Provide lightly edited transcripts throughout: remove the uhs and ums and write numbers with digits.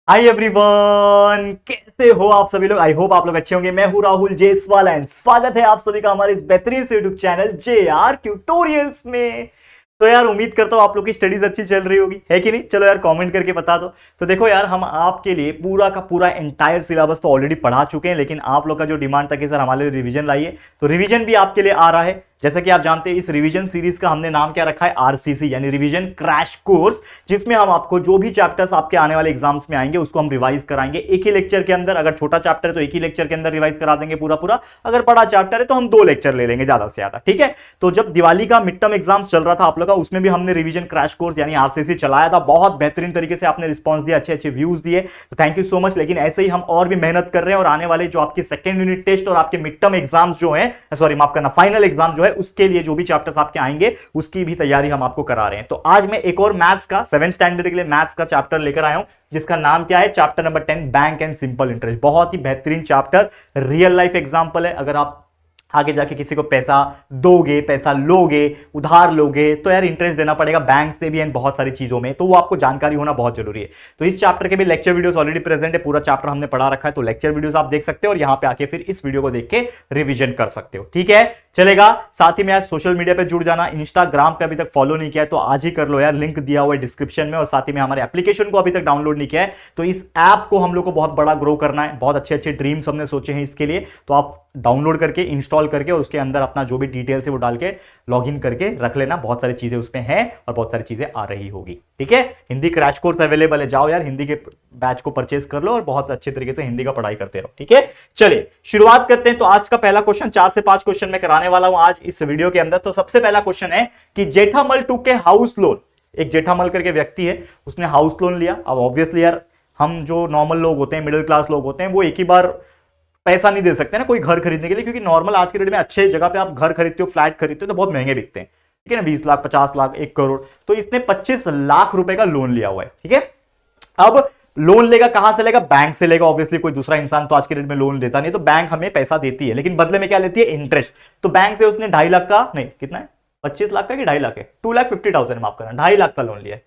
Hi everyone, कैसे हो आप सभी लोग। आई होप आप लोग अच्छे होंगे। मैं हूं राहुल जेसवाल एंड स्वागत है आप सभी का हमारे इस बेहतरीन से यूट्यूब चैनल JR ट्यूटोरियल्स में। तो यार उम्मीद करता हूँ आप लोग की स्टडीज अच्छी चल रही होगी, है कि नहीं। चलो यार कमेंट करके बता दो। तो देखो यार, हम आपके लिए पूरा का पूरा एंटायर सिलेबस तो ऑलरेडी पढ़ा चुके हैं, लेकिन आप लोग का जो डिमांड था कि सर हमारे लिए रिवीजन लाइए, तो रिवीजन भी आपके लिए आ रहा है। जैसा कि आप जानते हैं, इस रिवीजन सीरीज का हमने नाम क्या रखा है, RCC यानी रिवीजन क्रैश कोर्स, जिसमें हम आपको जो भी चैप्टर्स आपके आने वाले एग्जाम्स में आएंगे उसको हम रिवाइज कराएंगे एक ही लेक्चर के अंदर। अगर छोटा चैप्टर है तो एक ही लेक्चर के अंदर रिवाइज करा देंगे पूरा पूरा, अगर बड़ा चैप्टर है तो हम 2 लेक्चर ले लेंगे ज्यादा से ज्यादा, ठीक है। तो जब दिवाली का मिड टर्म एग्जाम्स चल रहा था आप लोग का, उसमें भी हमने रिवीजन क्रैश कोर्स यानी RCC चलाया था। बहुत बेहतरीन तरीके से आपने रिस्पॉन्स दिया, अच्छे अच्छे व्यूज दिए, तो थैंक यू सो मच। लेकिन ऐसे ही हम और भी मेहनत कर रहे हैं और आने वाले जो आपके सेकंड यूनिट टेस्ट और आपके मिड टर्म एग्जाम्स जो है, सॉरी माफ करना, फाइनल एग्जाम जो है, उसके लिए जो भी चैप्टर्स आपके आएंगे उसकी भी तैयारी हम आपको करा रहे हैं। तो आज मैं एक और मैथ्स का 7th स्टैंडर्ड के लिए मैथ्स का चैप्टर लेकर आया हूं, जिसका नाम क्या है, chapter number 10 bank and simple interest. बहुत ही बेहतरीन चैप्टर, रियल लाइफ एग्जांपल है। अगर आप आगे जाके किसी को पैसा दोगे, पैसा लोगे, उधार लोगे, तो यार इंटरेस्ट देना पड़ेगा बैंक से भी एंड बहुत सारी चीजों में, तो वो आपको जानकारी होना बहुत जरूरी है। तो इस चैप्टर के भी लेक्चर वीडियोस ऑलरेडी प्रेजेंट है, पूरा चैप्टर हमने पढ़ा रखा है, तो लेक्चर वीडियोस आप देख सकते हो और यहां पे आके फिर इस वीडियो को देख के रिवीजन कर सकते हो, ठीक है, चलेगा। साथ ही में यार सोशल मीडिया पे जुड़ जाना, इंस्टाग्राम पे अभी तक फॉलो नहीं किया है तो आज ही कर लो यार, लिंक दिया हुआ है डिस्क्रिप्शन में। और साथ ही में हमारे एप्लीकेशन को अभी तक डाउनलोड नहीं किया है, तो इस ऐप को हम लोग को बहुत बड़ा ग्रो करना है, बहुत अच्छे अच्छे ड्रीम्स हमने सोचे हैं इसके लिए, तो आप डाउनलोड करके इंस्टॉल करके और उसके अंदर अपना जो भी डिटेल्स है वो डाल के लॉगिन करके रख लेना। बहुत सारी चीजें उसमें हैं और बहुत सारी चीजें आ रही होगी, ठीक है। हिंदी क्रैश कोर्स अवेलेबल है, जाओ यार हिंदी के बैच को परचेज कर लो और बहुत अच्छे तरीके से हिंदी का पढ़ाई करते रहो, ठीक है। चलिए शुरुआत करते हैं। तो आज का पहला क्वेश्चन, 4 से 5 क्वेश्चन मैं कराने वाला हूं आज इस वीडियो के अंदर। तो सबसे पहला क्वेश्चन है कि जेठामल टू के हाउस लोन, एक जेठामल करके व्यक्ति है, उसने हाउस लोन लिया। अब ऑब्वियसली यार हम जो नॉर्मल लोग होते हैं, मिडिल क्लास लोग होते हैं, वो एक ही बार पैसा नहीं दे सकते ना कोई घर खरीदने के लिए, क्योंकि नॉर्मल आज के डेट में अच्छे जगह पे आप घर खरीदते हो, फ्लैट खरीदते हो तो बहुत महंगे बिकते हैं, ठीक है ना, 20 लाख 50 लाख 1 करोड़। तो इसने 25 लाख रुपए का लोन लिया हुआ है, ठीक है। अब लोन लेगा कहां से लेगा, बैंक से लेगा। ऑब्वियसली कोई दूसरा इंसान तो आज के डेट में लोन देता नहीं, तो बैंक हमें पैसा देती है, लेकिन बदले में क्या लेती है, इंटरेस्ट। तो बैंक से उसने 2.5 लाख का, नहीं कितना है, 25 लाख का कि 2.5 लाख है, 2,50,000 माफ करना, 2.5 लाख का लोन लिया है,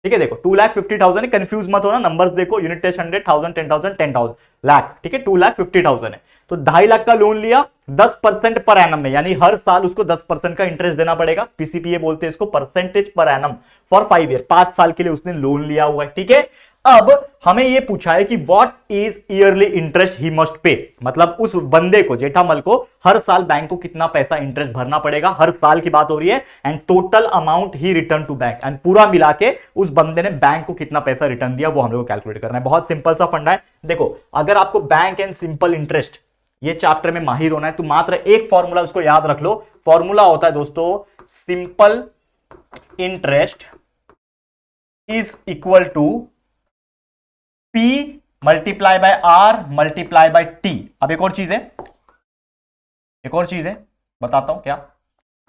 ठीक है। देखो 2,50,000 है, कंफ्यूज मत होना, नंबर्स देखो, यूनिट टेस्ट 100,000 10,000 10,000 लाख, ठीक है, 2,50,000 है। तो 2.5 लाख का लोन लिया 10% पर एनम में, यानी हर साल उसको 10% का इंटरेस्ट देना पड़ेगा। PCPA बोलते हैं इसको, percentage per annum for 5 year, 5 साल के लिए उसने लोन लिया हुआ है, ठीक है। अब हमें यह पूछा है कि what is yearly interest he must pay, मतलब उस बंदे को, जेठामल को, हर साल बैंक को कितना पैसा इंटरेस्ट भरना पड़ेगा, हर साल की बात हो रही है, and total amount he return to bank, and पूरा मिला के उस बंदे ने बैंक को कितना पैसा रिटर्न दिया वो हम लोग को कैलकुलेट करना है। बहुत सिंपल सा फंडा है। देखो अगर आपको बैंक एंड सिंपल इंटरेस्ट ये चैप्टर में माहिर होना है तो मात्र एक फॉर्मूला उसको याद रख लो। फॉर्मूला होता है दोस्तों, simple interest is equal to P multiply by R multiply by T। अब एक और चीज है, बताता हूं क्या।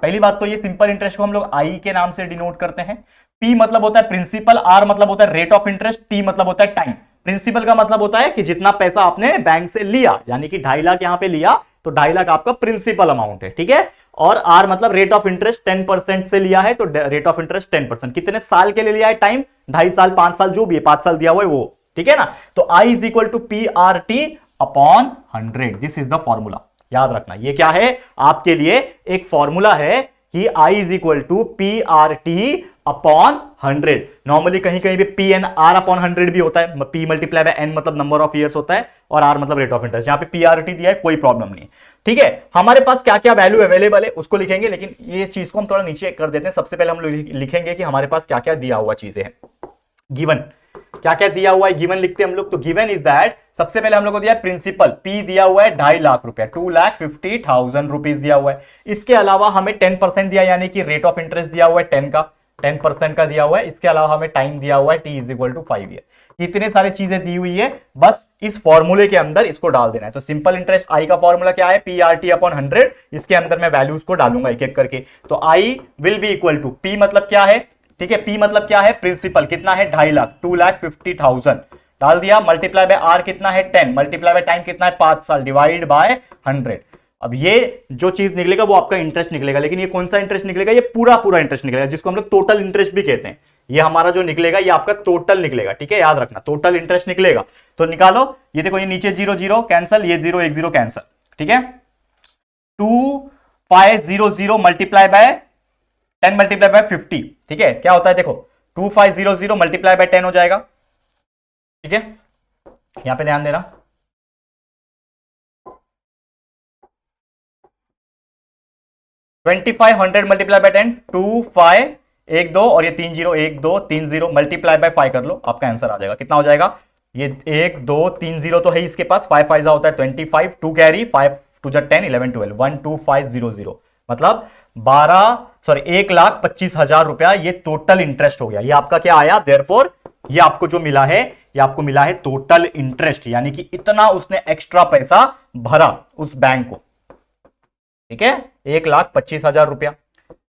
पहली बात तो ये सिंपल इंटरेस्ट को हम लोग I के नाम से डिनोट करते हैं। P मतलब होता है प्रिंसिपल, R मतलब होता है रेट ऑफ इंटरेस्ट, T मतलब होता है टाइम। प्रिंसिपल का मतलब होता है कि जितना पैसा आपने बैंक से लिया, यानी कि 2.5 लाख यहां पे लिया तो 2.5 लाख आपका प्रिंसिपल अमाउंट है, ठीक है। और R मतलब रेट ऑफ इंटरेस्ट 10% से लिया है, तो रेट ऑफ इंटरेस्ट 10%, कितने साल के लिए लिया है, टाइम 2.5 साल 5 साल जो भी है, 5 साल दिया हुआ है वो, ठीक है ना। तो I is equal to PRT upon 100, this is the formula. याद रखना ये क्या है, आपके लिए एक फॉर्मूला है कि I is equal to PRT upon 100। Normally कहीं कहीं पे PNR अपॉन 100 भी होता है, P मल्टीप्लाई बाय N मतलब नंबर ऑफ ईयर्स होता है, और R मतलब रेट ऑफ इंटरेस्ट। यहां पे PRT दिया है, कोई प्रॉब्लम नहीं, ठीक है। हमारे पास क्या क्या वैल्यू अवेलेबल है उसको लिखेंगे, लेकिन ये चीज को हम थोड़ा नीचे कर देते हैं। सबसे पहले हम लोग लिखेंगे कि हमारे पास क्या क्या दिया हुआ चीजें हैं, गिवन क्या क्या दिया हुआ है, गिवन लिखते हैं हम लोग। तो गिवन इज दैट, सबसे पहले हम लोग को दिया है प्रिंसिपल, P दिया हुआ है 2.5 लाख रुपया, 2,50,000 रुपीज दिया हुआ है। इसके अलावा हमें 10% दिया, यानी कि रेट ऑफ इंटरेस्ट दिया हुआ है 10% का दिया हुआ है। इसके अलावा हमें टाइम दिया हुआ है, T is equal to 5 year. इतने सारी चीजें दी हुई है, बस इस फॉर्मूले के अंदर इसको डाल देना है। तो सिंपल इंटरेस्ट I का फॉर्मूला क्या है, PRT अपॉन 100। इसके अंदर मैं वैल्यूज को डालूंगा एक एक करके। तो I will be equal to, P मतलब क्या है, ठीक है, P मतलब क्या है, प्रिंसिपल कितना है 2.5 लाख, 2,50,000 डाल दिया, मल्टीप्लाई बाय R कितना है 10, मल्टीप्लाई बाय टाइम कितना है 5 साल, डिवाइड बाय 100। अब ये जो चीज निकलेगा वो आपका इंटरेस्ट निकलेगा, लेकिन ये कौन सा इंटरेस्ट निकलेगा, ये पूरा पूरा इंटरेस्ट निकलेगा, जिसको हम लोग टोटल इंटरेस्ट भी कहते हैं। ये हमारा जो निकलेगा ये आपका टोटल निकलेगा, ठीक है, याद रखना टोटल इंटरेस्ट निकलेगा। तो निकालो, ये देखो ये नीचे 0 0 कैंसल, ये 0 1 0 कैंसल, ठीक है। 2500 मल्टीप्लाई बाय 10 मल्टीप्लाई बाय 50, ठीक है, क्या होता है देखो 2500 मल्टीप्लाई बाय 10 हो जाएगा, ठीक है, यहां पे ध्यान देना। 2500 मल्टीप्लाई बाय 10, 25 1 2 और ये 3 0 1 2 3 0 मल्टीप्लाई बाय 5 कर लो, आपका आंसर आ जाएगा। कितना हो जाएगा, ये 1 2 3 0 तो है इसके पास, 5 5 होता है 25, 2 कैरी 5 2 10 11 12 12500, मतलब 1,25,000 रुपया ये टोटल इंटरेस्ट हो गया। ये आपका क्या आया, देयरफॉर ये आपको जो मिला है, ये आपको मिला है टोटल इंटरेस्ट, यानी कि इतना उसने एक्स्ट्रा पैसा भरा उस बैंक को, ठीक है, 1,25,000 रुपया,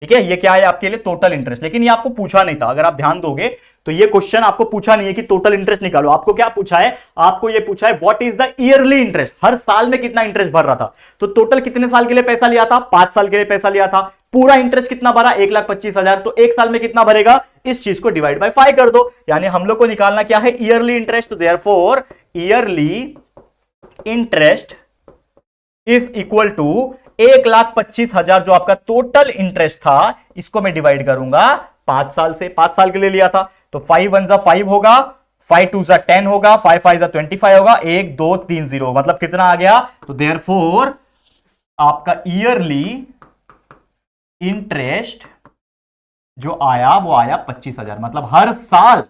ठीक है। ये क्या है आपके लिए टोटल इंटरेस्ट, लेकिन ये आपको पूछा नहीं था। अगर आप ध्यान दोगे तो ये क्वेश्चन आपको पूछा नहीं है कि टोटल इंटरेस्ट निकालो, आपको क्या पूछा है, आपको ये पूछा है what is the yearly interest, हर साल में कितना इंटरेस्ट भर रहा था। तो टोटल कितने साल के लिए पैसा लिया था, 5 साल के लिए पैसा लिया था, पूरा इंटरेस्ट कितना भरा 1,25,000, तो एक साल में कितना भरेगा, इस चीज को डिवाइड बाय 5 कर दो, यानी हम लोग को निकालना क्या है, ईयरली इंटरेस्ट। तो therefore yearly interest is equal to 1,25,000 जो आपका टोटल इंटरेस्ट था, इसको मैं डिवाइड करूंगा 5 साल से, 5 साल के लिए लिया था, तो 5 1 जा 5 होगा, 5 2 जा 10 होगा, 5 5 जा 25 होगा, 1 2 3 0, मतलब कितना आ गया, तो देयरफॉर आपका ईयरली इंटरेस्ट जो आया वो आया 25,000, मतलब हर साल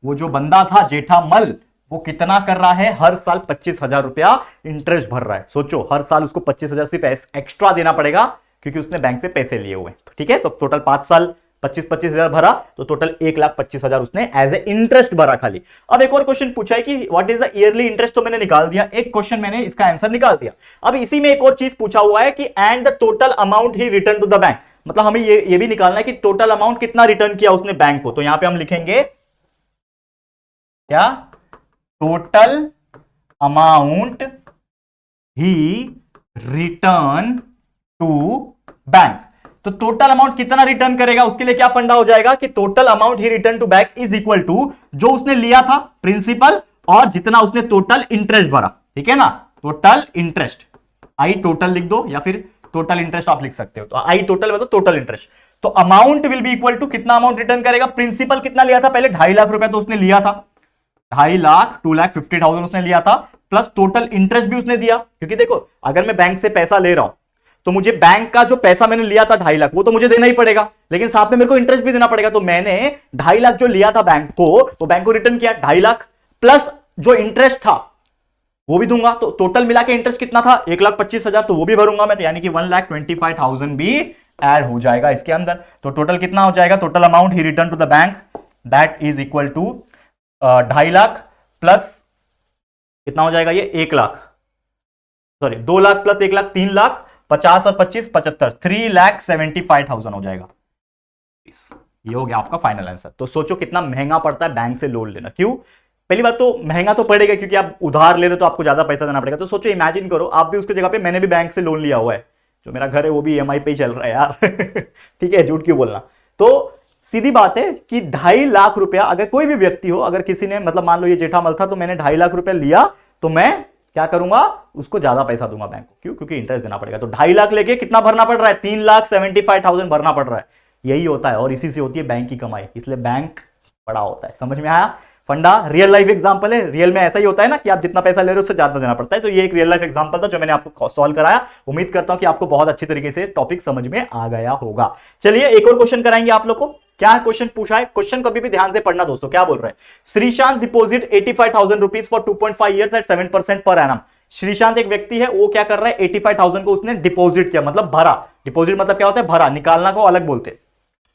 वो जो बंदा था जेठामल, वो कितना कर रहा है, हर साल 25,000 रुपया इंटरेस्ट भर रहा है। सोचो हर साल उसको 25,000 सिर्फ एक्स्ट्रा देना पड़ेगा क्योंकि उसने बैंक से पैसे लिए हुए, तो ठीक है, तो टोटल 5 साल 25,000 भरा, तो टोटल 1,25,000 उसने एज ए इंटरेस्ट भरा खाली। अब एक और क्वेश्चन पूछा है कि what is the yearly interest, तो मैंने निकाल दिया, एक क्वेश्चन मैंने इसका आंसर निकाल दिया। अब इसी में एक और चीज पूछा हुआ है कि and the total amount he return to the bank, मतलब हमें ये भी निकालना है कि टोटल अमाउंट कितना रिटर्न किया उसने बैंक को। तो यहां पे हम लिखेंगे क्या, total amount he return to bank. तो टोटल अमाउंट कितना रिटर्न करेगा, उसके लिए क्या फंडा हो जाएगा कि total amount he return to bank is equal to जो उसने लिया था प्रिंसिपल और जितना उसने टोटल इंटरेस्ट भरा, ठीक है ना, टोटल इंटरेस्ट, आई टोटल लिख दो या फिर टोटल इंटरेस्ट आप लिख सकते हो, तो आई टोटल मतलब टोटल इंटरेस्ट। तो amount will be equal to कितना अमाउंट रिटर्न करेगा, प्रिंसिपल कितना लिया था पहले, 2.5 लाख रुपया तो उसने लिया था, 2.5 लाख 2,50,000 उसने लिया था, प्लस टोटल इंटरेस्ट भी उसने दिया, क्योंकि देखो अगर मैं बैंक से पैसा ले रहा हूं तो मुझे बैंक का जो पैसा मैंने लिया था 2.5 लाख वो तो मुझे देना ही पड़ेगा, लेकिन साथ में मेरे को इंटरेस्ट भी देना पड़ेगा। तो मैंने 2.5 लाख जो लिया था बैंक को, तो बैंक को रिटर्न किया 2.5 लाख प्लस जो इंटरेस्ट था वो भी दूंगा, तो टोटल मिला के इंटरेस्ट कितना था 1,25,000, तो वो भी भरूंगा मैं, तो यानी कि 1,25,000 भी ऐड हो जाएगा इसके अंदर। तो टोटल कितना हो जाएगा, total amount he return to the bank that is equal to 2.5 lakh plus कितना हो जाएगा ये 1 लाख, सॉरी 2 लाख प्लस 1 लाख 3 लाख, 50 और 25 75, 3,75,000 हो जाएगा। ये हो गया आपका फाइनल आंसर। तो सोचो कितना महंगा पड़ता है बैंक से लोन लेना। क्यों, पहली बात तो महंगा तो पड़ेगा क्योंकि आप उधार ले रहे हो तो आपको ज्यादा पैसा देना पड़ेगा। तो सोचो इमेजिन करो आप भी उसकी जगह पे, मैंने भी बैंक से लोन लिया हुआ है, जो मेरा घर है वो भी ईएमआई पे ही चल रहा है यार ठीक है, झूठ क्यों बोलना। तो सीधी बात है कि 2.5 लाख रुपया अगर कोई भी व्यक्ति हो, अगर किसी ने मतलब मान लो ये जेठामल था तो मैंने 2.5 लाख रुपया लिया, तो मैं क्या करूंगा, उसको ज्यादा पैसा दूंगा बैंक को। क्यों, क्योंकि इंटरेस्ट देना पड़ेगा। तो 2.5 लाख लेके कितना भरना पड़ रहा है, 3,75,000 भरना पड़ रहा है। यही होता है और इसी से होती है बैंक की कमाई, इसलिए बैंक बड़ा होता है। समझ में आया फंडा, रियल लाइफ एग्जांपल है, रियल में ऐसा ही होता है ना कि आप जितना पैसा ले रहे हो उससे ज्यादा देना पड़ता है। तो ये एक रियल लाइफ एग्जांपल था जो मैंने आपको सॉल्व कराया। उम्मीद करता हूं कि आपको बहुत अच्छी तरीके से टॉपिक समझ में आ गया होगा। चलिए एक और क्वेश्चन कराएंगे आप लोग को। क्या क्वेश्चन पूछा है, क्वेश्चन कभी भी ध्यान से पढ़ना दोस्तों। क्या बोल रहे हैं, Sreesanth deposit 85,000 rupees for 2.5 years at 7% per annum. Sreesanth एक व्यक्ति है, वो क्या कर रहा है, 85,000 को उसने डिपॉजिट किया, मतलब भरा। डिपॉजिट मतलब क्या होता है, भरा, निकालना को अलग बोलते हैं,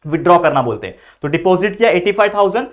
विड्रॉ करना बोलते हैं। तो डिपॉजिट किया 85,000,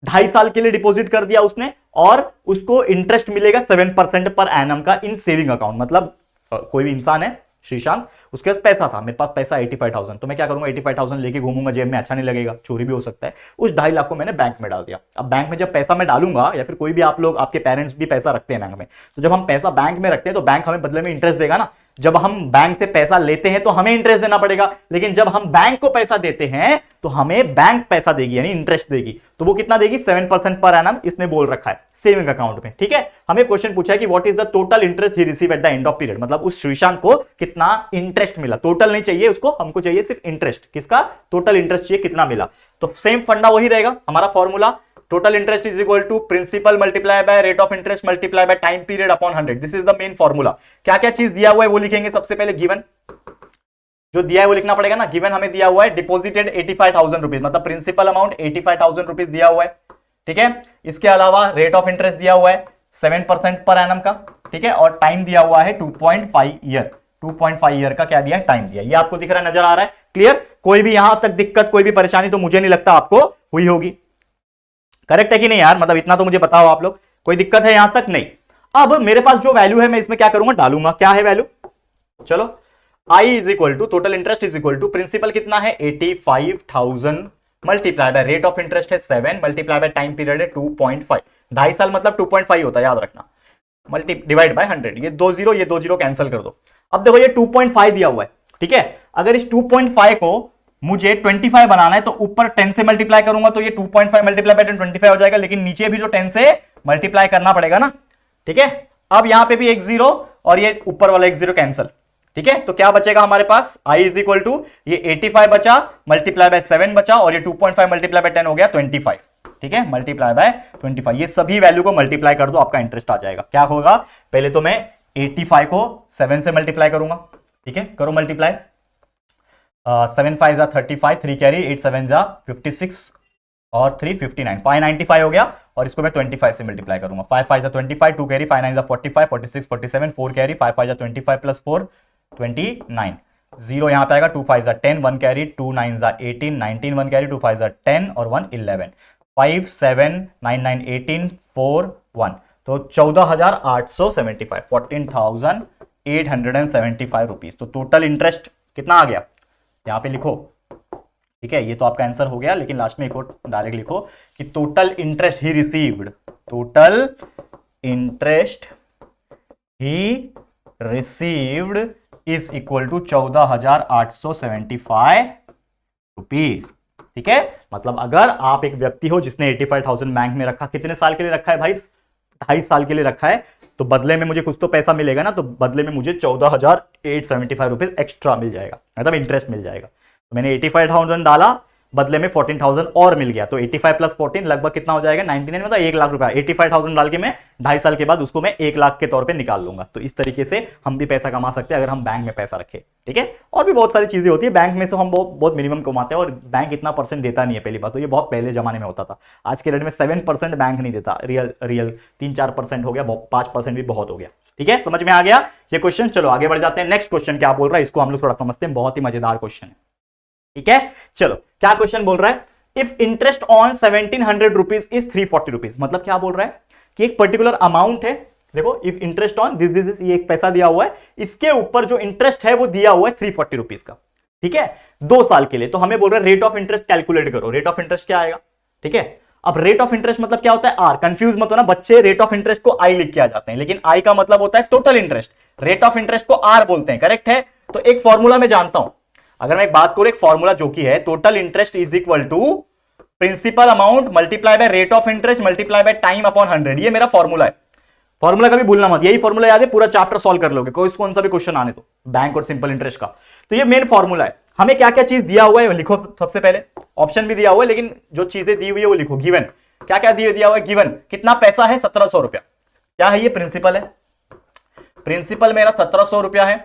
2.5 साल के लिए डिपॉजिट कर दिया उसने, और उसको इंटरेस्ट मिलेगा 7% पर एनम का इन सेविंग अकाउंट। मतलब कोई भी इंसान है श्रीशांत, उसके पास पैसा था, मेरे पास पैसा 85,000, तो मैं क्या करूंगा 85,000 लेके घूमूंगा जेब में, अच्छा नहीं लगेगा, चोरी भी हो सकता है। उस 2.5 लाख को मैंने बैंक में डाल दिया। अब बैंक में जब पैसा मैं डालूंगा, या फिर कोई भी आप लोग, आपके पेरेंट्स भी पैसा रखते हैं बैंक में, तो जब हम पैसा बैंक में रखते हैं तो बैंक हमें बदले में इंटरेस्ट देगा ना। जब हम बैंक से पैसा लेते हैं तो हमें इंटरेस्ट देना पड़ेगा, लेकिन जब हम बैंक को पैसा देते हैं तो हमें बैंक पैसा देगी, यानी इंटरेस्ट देगी। तो वो कितना देगी? 7% पर एनम इसने बोल रखा है सेविंग अकाउंट में। ठीक है, हमें क्वेश्चन पूछा है कि what is the total interest he receive at the end of period, मतलब उस श्रीशांत को कितना इंटरेस्ट मिला। टोटल नहीं चाहिए उसको, हमको चाहिए सिर्फ इंटरेस्ट। किसका? टोटल इंटरेस्ट चाहिए, कितना मिला। तो सेम फंडा वही रहेगा हमारा formula, total interest is equal to principal multiply by rate of interest multiply by time period upon 100। This is the main formula. क्या क्या चीज दिया हुआ है वो लिखेंगे। सबसे पहले गिवन जो दिया है वो लिखना पड़ेगा ना। गिवन हमें दिया हुआ है डिपॉजिटेड 85,000 रुपीज, मतलब प्रिंसिपल अमाउंट 85,000 रुपीज दिया हुआ है। ठीक है, इसके अलावा रेट ऑफ इंटरेस्ट दिया हुआ है 7% पर एनम का। ठीक है, और टाइम दिया हुआ है 2.5 ईयर। 2.5 ईयर का क्या दिया है? टाइम दिया। ये आपको दिख रहा है, नजर आ रहा है? क्लियर? कोई भी यहां तक दिक्कत, कोई भी परेशानी तो मुझे नहीं लगता आपको हुई होगी। करेक्ट है कि नहीं यार? मतलब इतना तो मुझे बताओ आप लोग, कोई दिक्कत है यहां तक? नहीं। अब मेरे पास जो वैल्यू है मैं इसमें क्या करूंगा? डालूंगा। क्या है वैल्यू? चलो, I is equal to total interest is equal to principal कितना है 85,000 multiply by rate of interest है 7 मल्टीप्लाई बाय टाइम पीरियड है 2.5। 2.5 साल मतलब 2.5 होता है, याद रखना। मल्टी डिवाइड बाय 100, ये 2 जीरो, ये 2 जीरो कैंसिल कर दो। अब देखो ये 2.5 दिया हुआ है। ठीक है, अगर इस 2.5 को मुझे 25 बनाना है तो ऊपर 10 से मल्टीप्लाई करूंगा तो ये 2.5 मल्टीप्लाई बाय 10 25 हो जाएगा, लेकिन नीचे भी जो 10 से मल्टीप्लाई करना पड़ेगा ना। ठीक है, अब यहां पे भी एक जीरो और ये ऊपर वाला एक जीरो कैंसिल। ठीक है, तो क्या बचेगा हमारे पास? I इज इक्वल टू ये 85 बचा मल्टीप्लाई बाय 7 बचा और ये 2.5 मल्टीप्लाई बाय 10 हो गया 25। ठीक है, मल्टीप्लाई बाय 25। ये सभी वैल्यू को मल्टीप्लाई कर दो, आपका इंटरेस्ट आ जाएगा। क्या होगा? पहले तो मैं 85 को 7 से मल्टीप्लाई करूंगा। ठीक है, करो मल्टीप्लाई। 7 5 जा 35, 3 कैरी, 8 7 जा 56 और 3 59, 595 हो गया। और इसको मैं 25 से मल्टीप्लाई करूंगा। 5 5 जा 25, 2 कैरी, 5 9 जा 45, 46 47, 4 कैरी, 5 5 जा 25 प्लस 4 29, जीरो यहां पे आएगा। 2 5 जा 10, 1 कैरी, 2 9 जा 18, 19 1 कैरी, 2 5 जा 10 और 1 11, 5 7 9 9 18 4 1, तो 14,875, 14,875 रुपीज। तो टोटल इंटरेस्ट कितना आ गया? यहां पे लिखो। ठीक है, ये तो आपका आंसर हो गया, लेकिन लास्ट में एक और डायरेक्ट लिखो कि total interest he received, total interest he received is equal to 14,875 rupees. ठीक है, मतलब अगर आप एक व्यक्ति हो जिसने 85,000 बैंक में रखा, कितने साल के लिए रखा है भाई? 2.5 साल के लिए रखा है, तो बदले में मुझे कुछ तो पैसा मिलेगा ना, तो बदले में मुझे 14,875 रुपीज एक्स्ट्रा मिल जाएगा, मतलब इंटरेस्ट मिल जाएगा। तो मैंने 85,000 डाला, बदले में 14,000 और मिल गया, तो 85 प्लस 14 लगभग कितना हो जाएगा? 99, मतलब 1 लाख रुपया। 85,000 डाल के मैं 2.5 साल के बाद उसको मैं 1 लाख के तौर पे निकाल लूंगा। तो इस तरीके से हम भी पैसा कमा सकते हैं अगर हम बैंक में पैसा रखें। ठीक है, और भी बहुत सारी चीजें होती है बैंक में, से हम बहुत मिनिमम कमाते हैं और बैंक इतना परसेंट देता नहीं है। पहली बात तो ये बहुत पहले जमाने में होता था, आज के डेट में 7% बैंक नहीं देता, रियल 3-4% हो गया, 5% भी बहुत हो गया। ठीक है, समझ में आ गया ये क्वेश्चन? चलो आगे बढ़ जाते हैं। नेक्स्ट क्वेश्चन क्या बोल रहा है इसको हम लोग थोड़ा समझते हैं, बहुत ही मजेदार क्वेश्चन है। ठीक है, चलो क्या क्वेश्चन बोल रहा है? If interest on 1700 rupees is 340 rupees, मतलब क्या बोल रहा है कि एक पर्टिकुलर अमाउंट है। देखो, इफ इंटरेस्ट ऑन दिस ये एक पैसा दिया हुआ है, इसके ऊपर जो इंटरेस्ट है वो दिया हुआ है 340 रुपीज का। ठीक है, 2 साल के लिए। तो हमें बोल रहा है रेट ऑफ इंटरेस्ट कैलकुलेट करो। रेट ऑफ इंटरेस्ट क्या आएगा? ठीक है, अब रेट ऑफ इंटरेस्ट मतलब क्या होता है? आर। कंफ्यूज मत होना बच्चे, रेट ऑफ इंटरेस्ट को आई लिख के आ जाते हैं, लेकिन आई का मतलब होता है total interest. Rate of interest को आर बोलते हैं, करेक्ट है? तो एक फॉर्मूला मैं जानता हूं, अगर मैं एक बात करूं, एक फॉर्मूला जो कि है total interest is equal to principal amount multiply by rate of interest multiply by time upon 100। ये मेरा फॉर्मूला है। फॉर्मूला कभी भूलना मत, यही फॉर्मूला याद है, पूरा चैप्टर सॉल्व कर लोगे, कौन सा भी क्वेश्चन आने तो, बैंक और सिंपल इंटरेस्ट का। तो ये मेन फॉर्मूला है। हमें क्या क्या चीज दिया हुआ है लिखो। सबसे पहले ऑप्शन भी दिया हुआ है, लेकिन जो चीजें दी हुई है वो लिखो। गिवन क्या क्या दिया हुआ है? गिवन कितना पैसा है? 1700 रुपया। क्या है ये? प्रिंसिपल है। प्रिंसिपल मेरा 1700 रुपया है।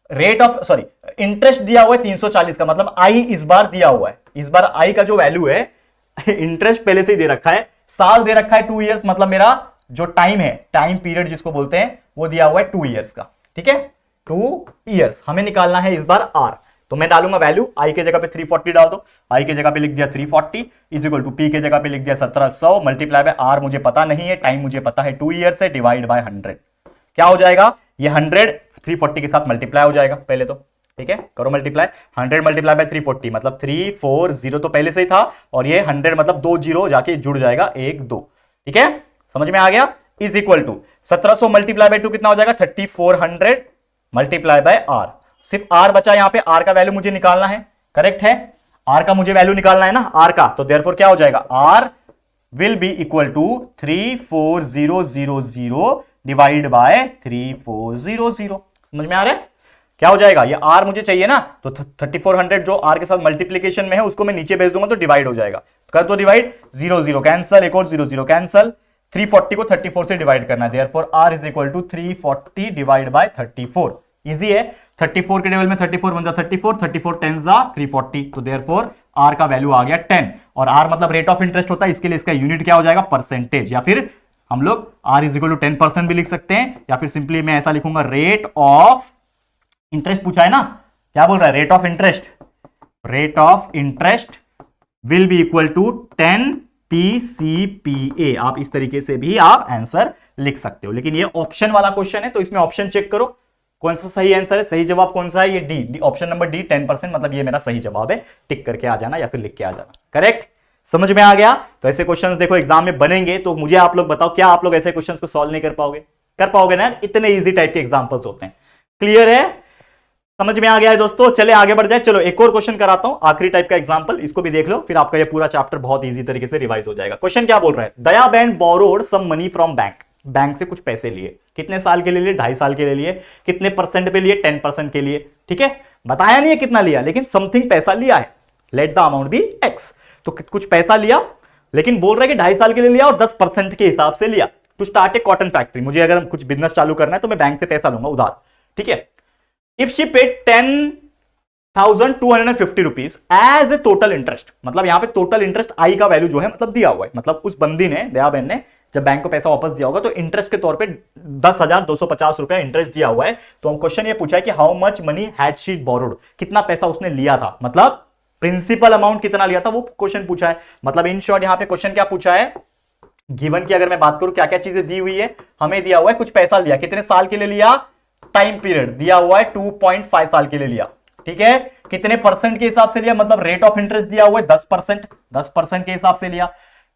रेट ऑफ इंटरेस्ट दिया हुआ है 340 का, मतलब आई इस बार दिया हुआ है। इस बार आई का जो वैल्यू है, इंटरेस्ट पहले से ही दे रखा है, साल दे रखा है 2 इयर्स, मतलब मेरा जो टाइम है, टाइम पीरियड जिसको बोलते हैं, वो दिया हुआ है 2 इयर्स का। ठीक है, 2 इयर्स हमें निकालना है इस बार आर। तो मैं डालूंगा वैल्यू, आई के जगह पे 340 डाल दो, आई के जगह पे लिख दिया 340 इज इक्वल टू पी के जगह पे लिख दिया 1700 मल्टीप्लाई बाय आर मुझे पता नहीं है, टाइम मुझे पता है 2 ईयर से, डिवाइड बाय 100। क्या हो जाएगा? ये 100 340 के साथ मल्टीप्लाई हो जाएगा पहले तो। ठीक है, करो मल्टीप्लाई। 100 मल्टीप्लाई बाय 340 मतलब 340 तो पहले से ही था, और ये 100 मतलब 2 जीरो जाके जुड़ जाएगा 1 2। ठीक है, समझ में आ गया? Is equal to 1700 multiply by 2 कितना हो जाएगा? 3400 मल्टीप्लाई बाय आर। सिर्फ आर बचा, यहां पे आर का वैल्यू मुझे निकालना है, करेक्ट है, आर का मुझे वैल्यू निकालना है ना आर का, तो देयरफॉर क्या हो जाएगा, R will be equal to 34000 divide by 3400। समझ में आ रहा है क्या हो जाएगा, ये आर मुझे चाहिए ना, तो 3400 जो आर के साथ मल्टीप्लीकेशन में है उसको मैं नीचे भेज दूंगा तो डिवाइड हो जाएगा, कर दो डिवाइड, 0 0 कैंसल, एक और 0 0 कैंसल, 340 को 34 से डिवाइड करना है, therefore R is equal to 340 divide by 34। Easy है, 34 के टेबल में 34 1 जा 34, 34 10 जा 340, तो देयरफॉर आर का वैल्यू आ गया 10, और आर मतलब रेट ऑफ इंटरेस्ट होता है, इसके लिए इसका यूनिट क्या हो जाएगा, परसेंटेज, या फिर हम लोग आर इज इक्वल टू 10% भी लिख सकते हैं, या फिर सिंपली मैं ऐसा लिखूंगा, रेट ऑफ इंटरेस्ट पूछा है ना, क्या बोल रहा है, rate of interest, rate of interest will be equal to 10 PCPA। आप इस तरीके से भी आप आंसर लिख सकते हो, लेकिन ये ऑप्शन वाला क्वेश्चन है तो इसमें ऑप्शन चेक करो कौन सा सही आंसर है, सही जवाब कौन सा है, ये डी, ऑप्शन नंबर डी, 10%, मतलब ये मेरा सही जवाब है, टिक करके आ जाना या फिर लिख के आ जाना, करेक्ट, समझ में आ गया। तो ऐसे क्वेश्चंस देखो एग्जाम में बनेंगे, तो मुझे आप लोग बताओ, क्या आप लोग ऐसे क्वेश्चंस को सॉल्व नहीं कर पाओगे, कर पाओगे ना, इतने इजी टाइप के एग्जांपल्स होते हैं, क्लियर है, समझ में आ गया है दोस्तों। चले आगे बढ़ जाए, चलो एक और क्वेश्चन कराता हूं, आखिरी टाइप का एग्जांपल, इसको भी देख लो, फिर आपका ये पूरा चैप्टर बहुत इजी तरीके से रिवाइज हो जाएगा। क्वेश्चन क्या बोल रहा है, दया बहन borrowed some money from bank, bank से कुछ पैसे लिए, कितने साल के लिए लिए, 2.5 साल के लिए लिए, कितने परसेंट पे लिए, 10% के लिए, ठीक है, बताया नहीं है कितना लिया, लेकिन समथिंग पैसा लिया है, let the amount be X, तो कुछ पैसा लिया, लेकिन बोल रहा है कि 2.5 साल के लिए लिया और 10% के हिसाब से लिया, to start a cotton factory, मुझे अगर कुछ बिजनेस चालू करना है तो मैं बैंक से पैसा लूंगा उधार, ठीक है, if she paid 10,250 rupees as a total interest, मतलब यहां पे टोटल इंटरेस्ट आई का वैल्यू जो है मतलब दिया हुआ है, मतलब उस बंदी ने, दया बहन ने जब बैंक को पैसा वापस दिया होगा तो इंटरेस्ट के तौर पे 10,250 रुपया इंटरेस्ट दिया हुआ है, तो हम क्वेश्चन ये पूछा है कि how much money had she borrowed, कितना पैसा उसने लिया था, मतलब प्रिंसिपल अमाउंट कितना लिया था वो क्वेश्चन पूछा है, मतलब इन शॉर्ट यहां पे क्वेश्चन क्या पूछा है, गिवन की अगर मैं बात करूं क्या क्या चीजें दी हुई है, हमें दिया हुआ है कुछ पैसा लिया, कितने साल के लिए लिया, टाइम पीरियड दिया हुआ है 2.5 साल के लिए लिया, ठीक है, कितने परसेंट के हिसाब से लिया, मतलब रेट ऑफ इंटरेस्ट दिया हुआ है 10%, 10% के हिसाब से लिया,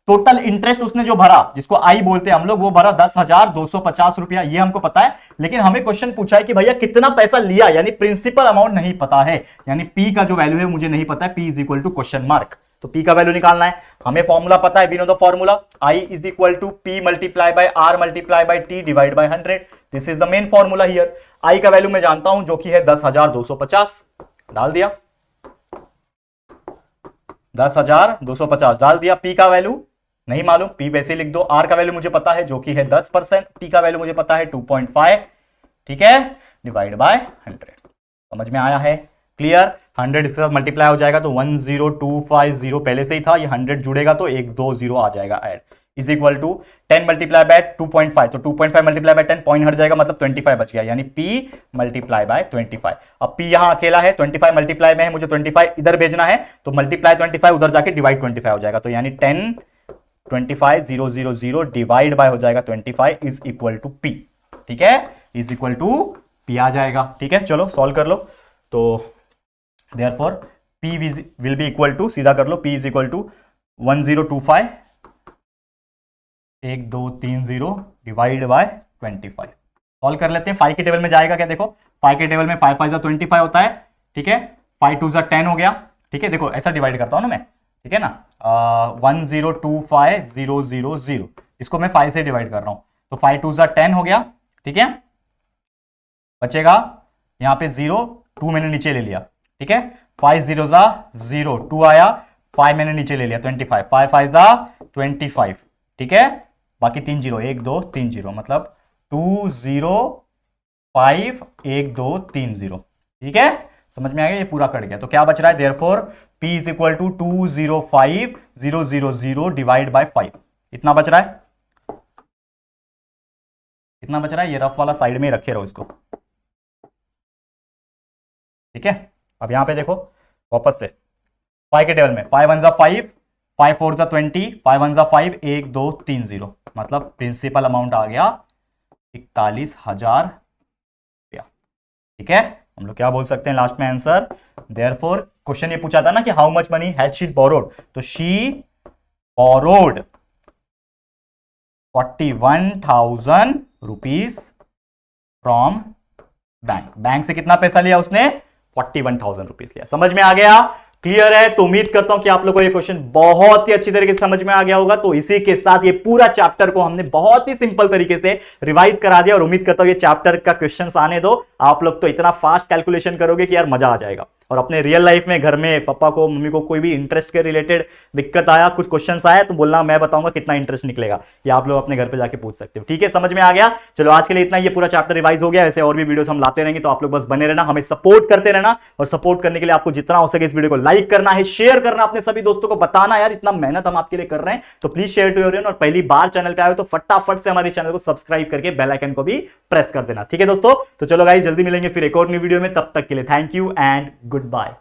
टोटल इंटरेस्ट उसने जो भरा, जिसको आई बोलते हैं हम लोग, वो भरा 10,250 रुपया, ये हमको पता है, लेकिन हमें क्वेश्चन पूछा है कि भैया कितना पैसा लिया, यानी प्रिंसिपल अमाउंट नहीं पता है, यानी पी का जो वैल्यू है मुझे नहीं पता है, P is equal to question mark, तो पी का वैल्यू निकालना है, हमें फॉर्मूला पता है, we know the formula, I is equal to P multiply by R multiply by T divide by 100, this is the main formula here, I का value मैं जानता हूं जो कि है 10,250, डाल दिया, 10,250 डाल दिया, पी का वैल्यू नहीं मालूम, पी वैसे लिख दो, आर का वैल्यू मुझे पता है जो कि है 10%, टी का वैल्यू मुझे पता है 2.5, ठीक है, डिवाइड बाय 100, समझ में आया है, क्लियर, 100 इसके साथ मल्टीप्लाई हो जाएगा तो 10250 पहले से ही था, ये 100 जुड़ेगा तो 1 2 0 आ जाएगा add, is equal to 10 multiply by 2.5, तो 2.5 मल्टीप्लाई बाय 10 पॉइंट हट जाएगा, मतलब 25 बच गया, यानी P मल्टीप्लाई बाय 25, अब P यहां अकेला है, 25 मल्टीप्लाई में है, मुझे 25 इधर भेजना है, तो मल्टीप्लाई 25 उधर जाके डिवाइड 25 हो जाएगा, तो यानी 10 25 0 0 0 डिवाइड बाय हो जाएगा 25 इज इक्वल टू P, ठीक है, इज इक्वल टू P आ जाएगा, ठीक है, चलो सॉल्व कर लो, तो therefore P will be equal to, सीधा कर लो, P is equal to 1025 1230 divide by 25, solve कर लेते हैं, 5 के टेबल में जाएगा क्या, देखो 5 के टेबल में 5 5 25 होता है, ठीक है, 5 2 10 हो गया, ठीक है, देखो ऐसा डिवाइड करता हूं ना मैं, ठीक है ना, 1025000, इसको मैं 5 से डिवाइड कर रहा हूं, तो 5 2 10 हो गया, ठीक है, बचेगा यहां पे 0, 2 मैंने नीचे ले लिया, ठीक है, 5 0 0, 2 आया, 5 मैंने नीचे ले लिया 25, 5 5 25, ठीक है, बाकी 3 0, 1 2 3 0, मतलब 2 0 5 1 2 3 0, ठीक है, समझ में आ गया, ये पूरा कट गया, तो क्या बच रहा है, therefore P is equal to 205000 divide by 5, इतना बच रहा है, इतना बच रहा है, ये रफ वाला साइड में रखे रहो इसको, ठीक है, अब यहां पे देखो वापस से 5 के टेबल में 5 1 5 5 4 20 5 1 5 1 2 3 0, मतलब प्रिंसिपल अमाउंट आ गया 41,000 रुपया, ठीक है, हम लोग क्या बोल सकते हैं लास्ट में आंसर, देयरफॉर क्वेश्चन ये पूछा था ना कि how much money had she borrowed, तो she borrowed 41,000 rupees from bank से कितना पैसा लिया उसने? 41,000 रुपीज लिया। समझ में आ गया? क्लियर है? तो उम्मीद करता हूं कि आप लोगों को ये क्वेश्चन बहुत ही अच्छी तरीके से समझ में आ गया होगा। तो इसी के साथ ये पूरा चैप्टर को हमने बहुत ही सिंपल तरीके से रिवाइज करा दिया, और उम्मीद करता हूं ये चैप्टर का क्वेश्चंस आने दो, आप लोग तो इतना फास्ट कैलकुलेशन करोगे कि यार मजा आ जाएगा। और अपने रियल लाइफ में घर में पापा को मम्मी को कोई भी इंटरेस्ट के रिलेटेड दिक्कत आया, कुछ क्वेश्चंस आया, तो बोलना, मैं बताऊंगा कितना इंटरेस्ट निकलेगा, ये आप लोग अपने घर पे जाके पूछ सकते हो। ठीक है, समझ में आ गया? चलो आज के लिए इतना, ये पूरा चैप्टर रिवाइज हो गया। ऐसे और भी वीडियोस हम लाते रहेंगे, तो आप लोग बस बने रहना, हमें सपोर्ट करते रहना। और सपोर्ट करने के लिए आपको जितना हो सके इस वीडियो को लाइक करना है, शेयर करना, अपने सभी दोस्तों को बताना यार इतना मेहनत हम आपके लिए कर रहे हैं, तो प्लीज शेयर टू एवरीवन। और पहली बार चैनल पे आए हो तो फटाफट से हमारे चैनल को सब्सक्राइब करके बेल आइकन को भी प्रेस कर देना। ठीक है दोस्तों, तो चलो गाइस, जल्दी मिलेंगे फिर एक और न्यू वीडियो में। तब तक के लिए thank you and good bye.